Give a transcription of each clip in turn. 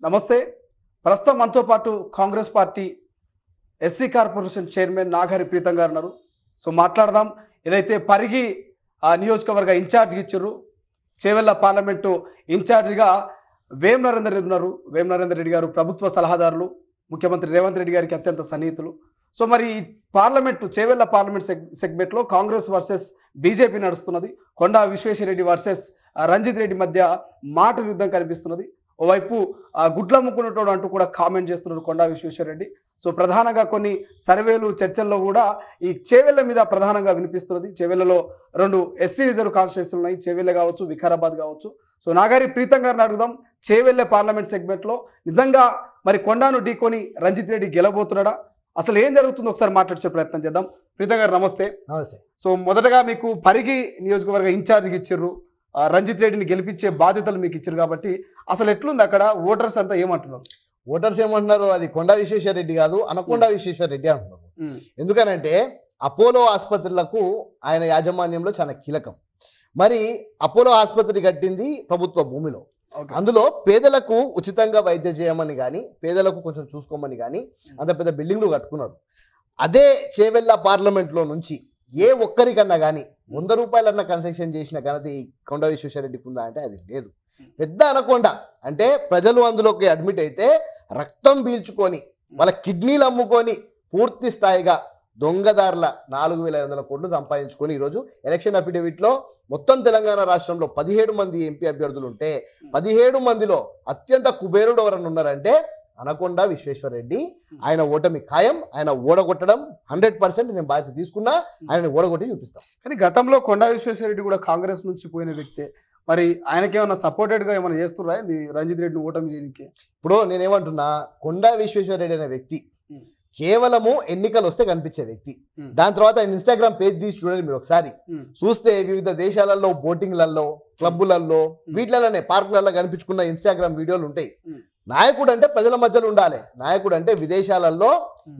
నమస్తే. ప్రస్తుతం మనతో పాటు Congress party SC corporation chairman Nagari Preetham గారు ఉన్నారు. సో మాట్లాడదాం. ఏదైతే పరిగి నియోజకవర్గ ఇన్ఛార్జ్గా ఇచ్చారు, చేవెళ్ళ పార్లమెంటు ఇన్ఛార్జిగా వేం నరేందర్ రెడ్డి ఉన్నారు. వేం నరేందర్ రెడ్డి గారు ప్రభుత్వ సలహాదారులు, ముఖ్యమంత్రి రేవంత్ రెడ్డి గారికి అత్యంత సన్నిహితులు. సో మరి పార్లమెంటు చేవెళ్ళ పార్లమెంట్ సెగ్మెంట్లో కాంగ్రెస్ వర్సెస్ బీజేపీ నడుస్తున్నది. కొండా విశ్వేశ్వరరెడ్డి వర్సెస్ రంజిత్ రెడ్డి మధ్య మాటల యుద్ధం కనిపిస్తున్నది. ఓవైపు గుడ్లమ్ముకున్నటోడు అంటూ కూడా కామెంట్ చేస్తున్నారు కొండా విశ్వేశ్వరరెడ్డి. సో ప్రధానంగా కొన్ని సర్వేలు చర్చల్లో కూడా ఈ చేవెళ్ళ మీద ప్రధానంగా వినిపిస్తున్నది. చేవెళ్ళలో 2 ఎస్సీ రిజర్వ్ కాన్స్టిట్యూన్సీలు ఉన్నాయి, చేవెళ్ళ కావచ్చు, వికారాబాద్ కావచ్చు. సో నాగారి ప్రీతం గారిని అడుగుదాం, చేవెళ్ళ పార్లమెంట్ సెగ్మెంట్లో నిజంగా మరి కొండాను ఢీకొని రంజిత్ రెడ్డి గెలబోతున్నాడా, అసలు ఏం జరుగుతుందో ఒకసారి మాట్లాడే ప్రయత్నం చేద్దాం. ప్రీతం గారు నమస్తే. నమస్తే. సో మొదటగా మీకు పరిగి నియోజకవర్గ ఇన్ఛార్జ్కి ఇచ్చిర్రు, రంజిత్ రెడ్డిని గెలిపించే బాధ్యతలు మీకు ఇచ్చారు కాబట్టి అసలు ఎట్లుంది అక్కడ? ఓటర్స్ అంతా ఏమంటున్నారు? ఓటర్స్ ఏమంటున్నారు? అది కొండా విశ్వేశ్వరరెడ్డి కాదు, అనకొండ విశ్వేశ్వరరెడ్డి అంటున్నారు. ఎందుకనంటే అపోలో ఆసుపత్రులకు ఆయన యాజమాన్యంలో చాలా కీలకం. మరి అపోలో ఆసుపత్రి కట్టింది ప్రభుత్వ భూమిలో. అందులో పేదలకు ఉచితంగా వైద్యం చేయమని కానీ, పేదలకు కొంచెం చూసుకోమని కానీ అంత పెద్ద బిల్డింగ్లు కట్టుకున్నారు. అదే చేవెళ్ళ పార్లమెంట్లో నుంచి ఏ ఒక్కరికన్నా కానీ 100 రూపాయలన్నా కన్సెషన్ చేసిన ఘనత ఈ కొండా విశ్వేశ్వరరెడ్డికి ఉందా అంటే అది లేదు. పెద్ద అనకొండ అంటే ప్రజలు అందులోకి అడ్మిట్ అయితే రక్తం పీల్చుకొని వాళ్ళ కిడ్నీలు అమ్ముకొని పూర్తి స్థాయిగా దొంగదారుల 4500 కోట్లు సంపాదించుకొని ఈరోజు ఎలక్షన్ అఫిడవిట్లో మొత్తం తెలంగాణ రాష్ట్రంలో 17 మంది ఎంపీ అభ్యర్థులు ఉంటే 17 మందిలో అత్యంత కుబేరుడు ఎవరన్నా ఉన్నారంటే అనకొండ విశ్వేశ్వరరెడ్డి. ఆయన ఓటమి ఖాయం. ఆయన ఓడగొట్టడం 100% నేను బాధ్యత తీసుకున్నా, ఆయన ఓడగొట్టి చూపిస్తాం. కానీ గతంలో కొండా విశ్వేశ్వరరెడ్డి కూడా కాంగ్రెస్ నుంచి పోయిన వ్యక్తే, మరి ఆయనకేమన్నా సపోర్టెడ్గా ఏమైనా చేస్తున్నా రంజిత్ రెడ్డిని ఓటమి చేయడానికి? ఇప్పుడు నేనేమంటున్నా, కొండా విశ్వేశ్వరరెడ్డి అనే వ్యక్తి కేవలము ఎన్నికలు వస్తే కనిపించే వ్యక్తి. దాని తర్వాత ఆయన ఇన్స్టాగ్రామ్ పేజ్ తీసి చూడండి మీరు ఒకసారి. చూస్తే వివిధ దేశాలలో బోటింగ్లలో, క్లబ్బులలో, వీటిలలోనే పార్కులలో కనిపించుకున్న ఇన్స్టాగ్రామ్ వీడియోలు ఉంటాయి. నాయకుడు అంటే ప్రజల మధ్యలో ఉండాలి. నాయకుడు అంటే విదేశాలలో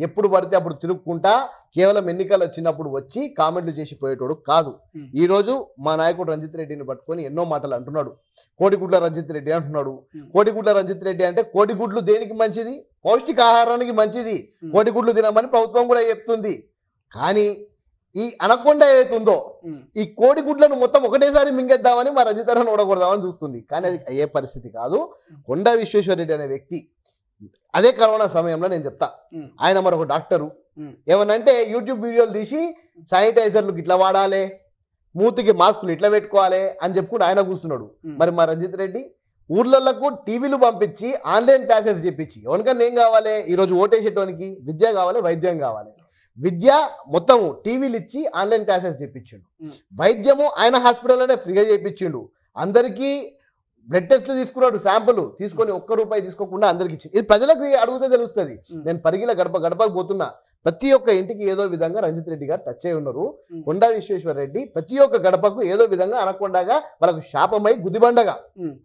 ఎప్పుడు పడితే అప్పుడు తిరుక్కుంటా కేవలం ఎన్నికలు వచ్చినప్పుడు వచ్చి కామెంట్లు చేసి పోయేటోడు కాదు. ఈ రోజు మా నాయకుడు రంజిత్ రెడ్డిని పట్టుకొని ఎన్నో మాటలు అంటున్నాడు. కోడిగుడ్ల రంజిత్ రెడ్డి అంటున్నాడు. కోడిగుడ్ల రంజిత్ రెడ్డి అంటే కోడిగుడ్లు దేనికి మంచిది? పౌష్టికాహారానికి మంచిది. కోడిగుడ్లు తినమని ప్రభుత్వం కూడా చెప్తుంది. కానీ ఈ అనకొండ ఏదైతుందో ఈ కోడిగుడ్లను మొత్తం ఒకటేసారి మింగేద్దామని మా రంజిత్ ఓడగొడదామని చూస్తుంది. కానీ అది అయ్యే పరిస్థితి కాదు. కొండా విశ్వేశ్వరరెడ్డి అనే వ్యక్తి అదే కరోనా సమయంలో నేను చెప్తా, ఆయన మరొక డాక్టరు ఏమనంటే యూట్యూబ్ వీడియోలు తీసి శానిటైజర్లు ఇట్లా వాడాలి, మూతికి మాస్కులు ఇట్లా పెట్టుకోవాలి అని చెప్పుకుంటూ ఆయన కూర్చున్నాడు. మరి మా రంజిత్ రెడ్డి ఊర్లకు టీవీలు పంపించి ఆన్లైన్ క్లాసెస్ చెప్పించి ఎవరికన్నా ఏం కావాలి? ఈరోజు ఓటేసేటోనికి విద్య కావాలి, వైద్యం కావాలి. విద్య మొత్తము టీవీలు ఇచ్చి ఆన్లైన్ క్లాసెస్ చెప్పించిండు. వైద్యము ఆయన హాస్పిటల్లోనే ఫ్రీగా చేయించిండు. అందరికీ బ్లడ్ టెస్ట్లు తీసుకున్నాడు, శాంపుల్ తీసుకొని ₹1 తీసుకోకుండా అందరికి ఇచ్చి. ఇది ప్రజలకు అడిగితే తెలుస్తుంది. నేను పరిగిల గడపకు పోతున్నా, ప్రతి ఒక్క ఇంటికి ఏదో విధంగా రంజిత్ రెడ్డి గారు టచ్ అయి ఉన్నారు. కొండా విశ్వేశ్వరరెడ్డి ప్రతి ఒక్క గడపకు ఏదో విధంగా అనకొండగా వాళ్ళకు శాపమై గుదిబండగా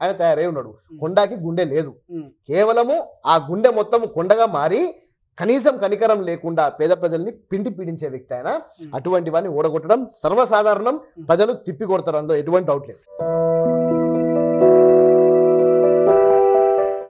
ఆయన తయారై ఉన్నాడు. కొండాకి గుండె లేదు, కేవలము ఆ గుండె మొత్తం కొండగా మారి కనీసం కనికరం లేకుండా పేద ప్రజల్ని పిండి పీడించే వ్యక్తి ఆయన. అటువంటి వాడిని ఓడగొట్టడం సర్వసాధారణం. ప్రజలు తిప్పి కొడతారు, అందులో ఎటువంటి డౌట్ లేదు.